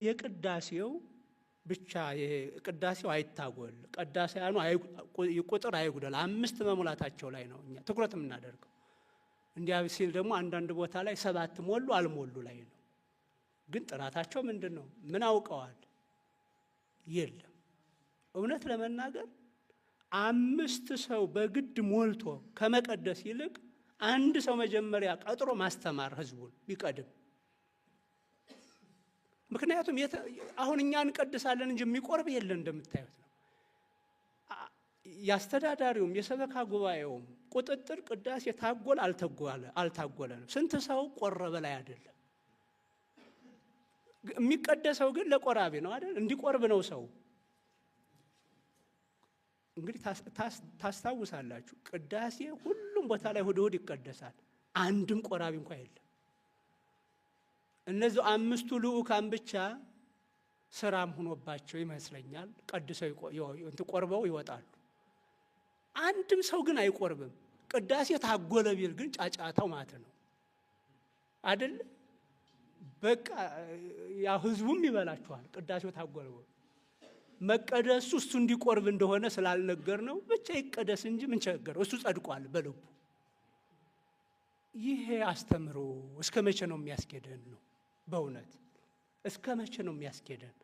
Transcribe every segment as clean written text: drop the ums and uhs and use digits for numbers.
የቅዳሴው ብቻ የቅዳሴው አይታጎል ቅዳሴያኑ ቁጥር አይጉደል 5 መሙላታቸው ላይ ነው እኛ ትኩረት የምናደርገው። እንዲያ ሲል ደግሞ አንዳንድ ቦታ ላይ 7 ሞሉ አልሞሉ ላይ ነው። ግን ጥራታቸው ምንድነው? ምን አውቀዋል? የለም። እውነት ለመናገር 5 ሰው በግድ ሞልቶ ከመቀደስ ይልቅ አንድ ሰው መጀመሪያ ቀጥሮ ማስተማር ህዝቡን ቢቀድም። ምክንያቱም አሁን እኛ እንቀድሳለን እንጂ የሚቆርብ የለን እንደምታዩት ነው። ያስተዳዳሪውም የሰበካ ጉባኤውም ቁጥጥር ቅዳሴ ታጎል አልታጎለ ነው። ስንት ሰው ቆረበ ላይ አይደለም። የሚቀደሰው ግን ለቆራቢ ነው አይደል? እንዲቆርብ ነው ሰው። እንግዲህ ታስታውሳላችሁ ቅዳሴ ሁሉም ቦታ ላይ እሑድ ይቀደሳል። አንድም ቆራቢ እንኳን የለም። እነዚህ 5ቱ ልዑካን ብቻ ስራም ሆኖባቸው ይመስለኛል ቀድሰው ቆርበው ይወጣሉ። አንድም ሰው ግን አይቆርብም። ቅዳሴ ታጎለ ቢል ግን ጫጫታው ማለት ነው አይደል? በቃ ያ ህዝቡም ይበላችኋል። ቅዳሴው ታጎለ መቀደሱ እሱ እንዲቆርብ እንደሆነ ስላልነገር ነው ብቻ ይቀደስ እንጂ ምን ቸገረው? እሱ ጸድቋል በልቡ። ይሄ አስተምሮ እስከ መቼ ነው የሚያስኬደን ነው? በእውነት እስከ መቼ ነው የሚያስኬደን?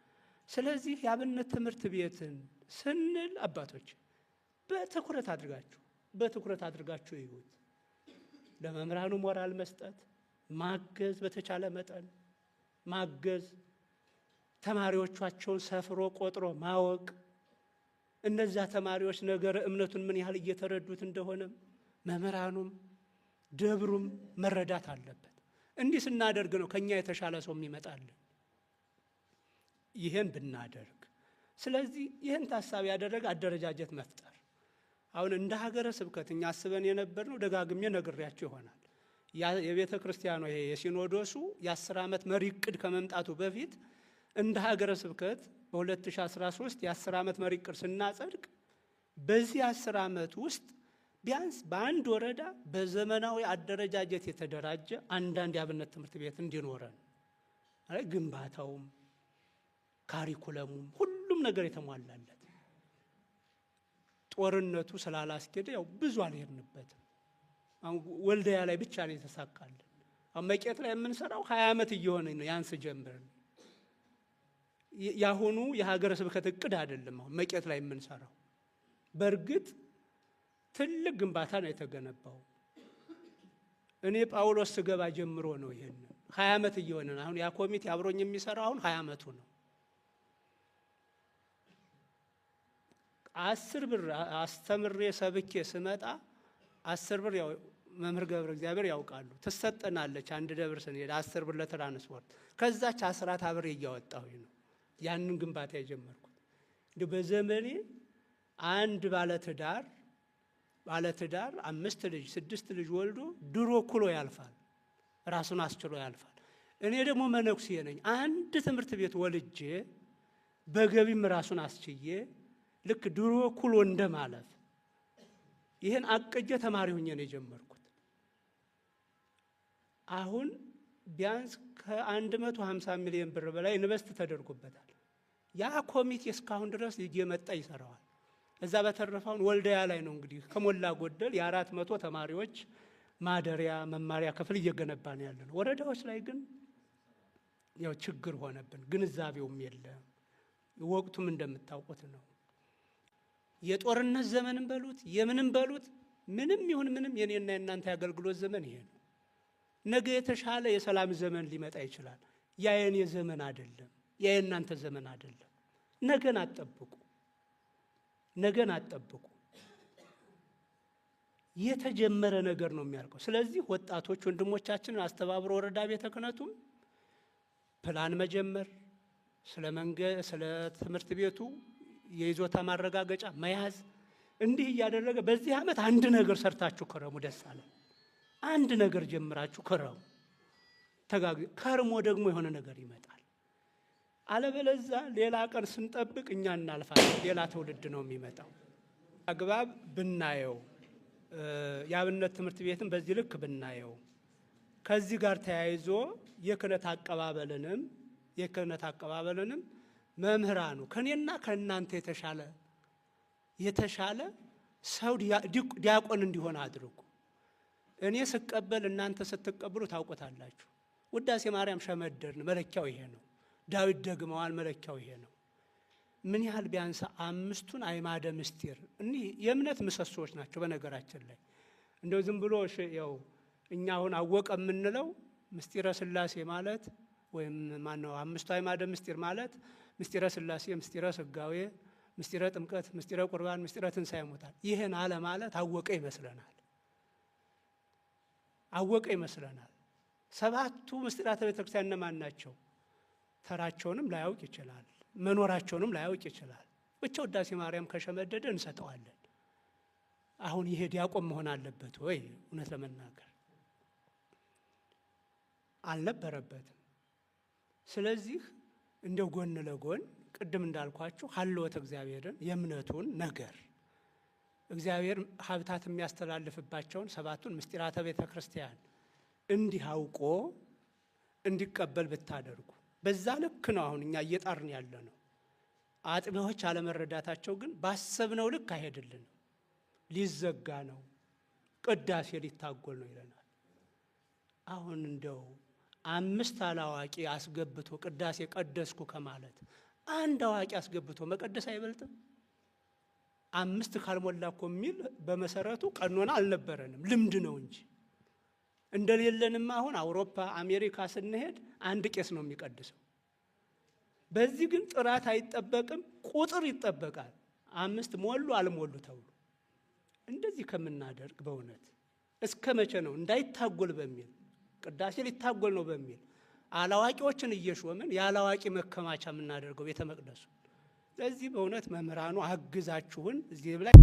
ስለዚህ የአብነት ትምህርት ቤትን ስንል አባቶች በትኩረት አድርጋችሁ ይዩት። ለመምህራኑ ሞራል መስጠት፣ ማገዝ፣ በተቻለ መጠን ማገዝ፣ ተማሪዎቻቸውን ሰፍሮ ቆጥሮ ማወቅ፣ እነዚያ ተማሪዎች ነገረ እምነቱን ምን ያህል እየተረዱት እንደሆነ መምህራኑም ደብሩም መረዳት አለበት። እንዲህ ስናደርግ ነው ከኛ የተሻለ ሰው የሚመጣልን። ይሄን ብናደርግ፣ ስለዚህ ይሄን ታሳቢ ያደረገ አደረጃጀት መፍጠር። አሁን እንደ ሀገረ ስብከት እኛ አስበን የነበርነው ደጋግሜ ነግሬያችሁ ይሆናል። የቤተ ክርስቲያኑ ይሄ የሲኖዶሱ የ10 ዓመት መሪ ዕቅድ ከመምጣቱ በፊት እንደ ሀገረ ስብከት በ2013 የ10 ዓመት መሪ ዕቅድ ስናጸድቅ በዚህ 10 ዓመት ውስጥ ቢያንስ በአንድ ወረዳ በዘመናዊ አደረጃጀት የተደራጀ አንዳንድ የአብነት ትምህርት ቤት እንዲኖረን ማለት ግንባታውም ካሪኩለሙም ሁሉም ነገር የተሟላለት። ጦርነቱ ስላላስኬደ ያው ብዙ አልሄድንበትም። አሁን ወልደያ ላይ ብቻ ነው የተሳካልን። አሁን መቄት ላይ የምንሰራው 20 ዓመት እየሆነ ነው ያንስ ጀምረን። ያሁኑ የሀገረ ስብከት ዕቅድ አይደለም አሁን መቄት ላይ የምንሰራው። በእርግጥ ትልቅ ግንባታ ነው የተገነባው። እኔ ጳውሎስ ስገባ ጀምሮ ነው ይሄን 20 ዓመት እየሆነ ነው። አሁን ያ ኮሚቴ አብሮኝ የሚሰራው አሁን 20 ዓመቱ ነው። 10 ብር አስተምሬ ሰብኬ ስመጣ 10 ብር ያው መምህር ገብረ እግዚአብሔር ያውቃሉ ትሰጠናለች። አንድ ደብር ስንሄድ 10 ብር ለትራንስፖርት ከዛች 10 አብሬ እያወጣሁኝ ነው ያንን ግንባታ የጀመርኩት። እንዴ በዘመኔ አንድ ባለትዳር 5 ልጅ 6 ልጅ ወልዶ ድሮ ኩሎ ያልፋል፣ ራሱን አስችሎ ያልፋል። እኔ ደግሞ መነኩሴ ነኝ። አንድ ትምህርት ቤት ወልጄ በገቢም ራሱን አስችዬ ልክ ድሮ ኩሎ እንደማለፍ ይሄን አቅጄ ተማሪ ሆኜ ነው የጀመርኩት። አሁን ቢያንስ ከ150 ሚሊዮን ብር በላይ ኢንቨስት ተደርጎበታል። ያ ኮሚቴ እስካሁን ድረስ እየመጣ ይሰራዋል። እዛ በተረፈውን ወልደያ ላይ ነው እንግዲህ ከሞላ ጎደል የ400 ተማሪዎች ማደሪያ መማሪያ ክፍል እየገነባን ያለን። ወረዳዎች ላይ ግን ያው ችግር ሆነብን፣ ግንዛቤውም የለም። ወቅቱም እንደምታውቁት ነው። የጦርነት ዘመንም በሉት የምንም በሉት ምንም ይሁን ምንም የኔና የናንተ ያገልግሎት ዘመን ይሄ ነው። ነገ የተሻለ የሰላም ዘመን ሊመጣ ይችላል። ያ የኔ ዘመን አይደለም፣ ያ የናንተ ዘመን አይደለም። ነገን አጠብቁ። የተጀመረ ነገር ነው የሚያልቀው። ስለዚህ ወጣቶች ወንድሞቻችንን አስተባብሮ ወረዳ ቤተ ክህነቱም ፕላን መጀመር፣ ስለ ትምህርት ቤቱ የይዞታ ማረጋገጫ መያዝ፣ እንዲህ እያደረገ በዚህ ዓመት አንድ ነገር ሰርታችሁ ከረሙ። ደስ አለ። አንድ ነገር ጀምራችሁ ከረሙ። ከርሞ ደግሞ የሆነ ነገር ይመጣል። አለበለዛ ሌላ ቀን ስንጠብቅ እኛ እናልፋለን። ሌላ ትውልድ ነው የሚመጣው። አግባብ ብናየው የአብነት ትምህርት ቤትን በዚህ ልክ ብናየው ከዚህ ጋር ተያይዞ የክህነት አቀባበልንም የክህነት አቀባበልንም መምህራኑ ከኔና ከእናንተ የተሻለ ሰው ዲያቆን እንዲሆን አድርጉ። እኔ ስቀበል እናንተ ስትቀበሉ ታውቁታላችሁ። ውዳሴ ማርያም ሸመደርን፣ መለኪያው ይሄ ነው። ዳዊት ደግመዋል፣ መለኪያው ይሄ ነው። ምን ያህል ቢያንስ 5ቱን አዕማደ ምስጢር እኒህ የእምነት ምሰሶዎች ናቸው። በነገራችን ላይ እንደው ዝም ብሎ ያው እኛ አሁን አወቀ የምንለው ምስጢረ ሥላሴ ማለት ወይም ማነው 5ቱ አዕማደ ምስጢር ማለት ምስጢረ ሥላሴ፣ ምስጢረ ሥጋዌ፣ ምስጢረ ጥምቀት፣ ምስጢረ ቁርባን፣ ምስጢረ ትንሣኤ ሙታን ይሄን አለ ማለት አወቀ ይመስለናል። አወቀ ይመስለናል። 7ቱ ምስጢራተ ቤተ ክርስቲያን እነማን ናቸው? ተራቸውንም ላያውቅ ይችላል፣ መኖራቸውንም ላያውቅ ይችላል። ብቻ ውዳሴ ማርያም ከሸመደደ እንሰጠዋለን። አሁን ይሄ ዲያቆን መሆን አለበት ወይ? እውነት ለመናገር አልነበረበትም። ስለዚህ እንደው ጎን ለጎን ቅድም እንዳልኳችሁ ሀልወተ እግዚአብሔርን የእምነቱን ነገር እግዚአብሔር ሀብታት የሚያስተላልፍባቸውን 7ቱን ምስጢራተ ቤተ ክርስቲያን እንዲህ አውቆ እንዲቀበል ብታደርጉ በዛ ልክ ነው አሁን እኛ እየጣርን ያለ ነው። አጥቢያዎች አለመረዳታቸው ግን ባሰብነው ልክ አይሄድልንም። ሊዘጋ ነው፣ ቅዳሴ ሊታጎል ነው ይለናል። አሁን እንደው 5 አላዋቂ አስገብቶ ቅዳሴ ቀደስኩ ከማለት 1 አዋቂ አስገብቶ መቀደስ አይበልጥም? 5 ካልሞላ እኮ የሚል በመሰረቱ ቀኖና አልነበረንም፣ ልምድ ነው እንጂ እንደሌለንም አሁን አውሮፓ አሜሪካ ስንሄድ 1 ቄስ ነው የሚቀድሰው። በዚህ ግን ጥራት አይጠበቅም፣ ቁጥር ይጠበቃል። 5 ሞሉ አልሞሉ ተብሎ እንደዚህ ከምናደርግ በእውነት እስከ መቼ ነው እንዳይታጎል በሚል ቅዳሴ ሊታጎል ነው በሚል አላዋቂዎችን እየሾምን ያላዋቂ መከማቻ የምናደርገው ቤተ መቅደሱ። ስለዚህ በእውነት መምህራኑ አግዛችሁን እዚህ ላይ